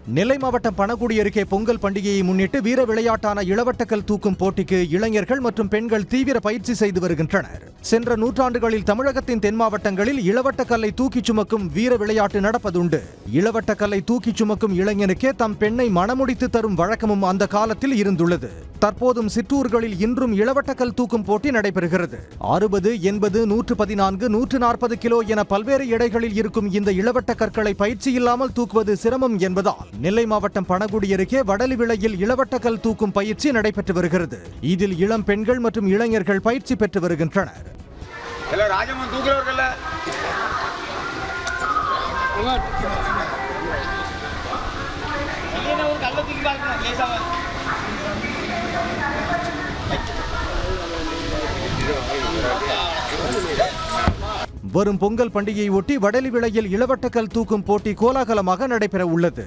நெல்லை மாவட்டம் பணகுடி அருகே பொங்கல் பண்டிகையை முன்னிட்டு வீர விளையாட்டான இளவட்டக்கல் தூக்கும் போட்டிக்கு இளைஞர்கள் மற்றும் பெண்கள் தீவிர பயிற்சி செய்து வருகின்றனர். சென்ற நூற்றாண்டுகளில் தமிழகத்தின் தென் மாவட்டங்களில் இளவட்டக்கல்லை தூக்கிச் சுமக்கும் வீர விளையாட்டு நடப்பதுண்டு. இளவட்டக்கல்லை தூக்கிச் சுமக்கும் இளைஞனுக்கே தம் பெண்ணை மணமுடித்து தரும் வழக்கமும் அந்த காலத்தில் இருந்துள்ளது. தற்போதும் சிற்றூர்களில் இன்றும் இளவட்டக்கல் தூக்கும் போட்டி நடைபெறுகிறது. 60, 80, 114, 140 கிலோ என பல்வேறு எடைகளில் இருக்கும் இந்த இளவட்ட கற்களை பயிற்சி இல்லாமல் தூக்குவது சிரமம் என்பதால் நெல்லை மாவட்டம் பணகுடி அருகே வடலிவிளையில் இளவட்டக்கல் தூக்கும் பயிற்சி நடைபெற்று வருகிறது. இதில் இளம் பெண்கள் மற்றும் இளைஞர்கள் பயிற்சி பெற்று வருகின்றனர். வரும் பொங்கல் பண்டிகையை ஒட்டி வடலிவிளையில் இளவட்டக்கல் தூக்கும் போட்டி கோலாகலமாக நடைபெற உள்ளது.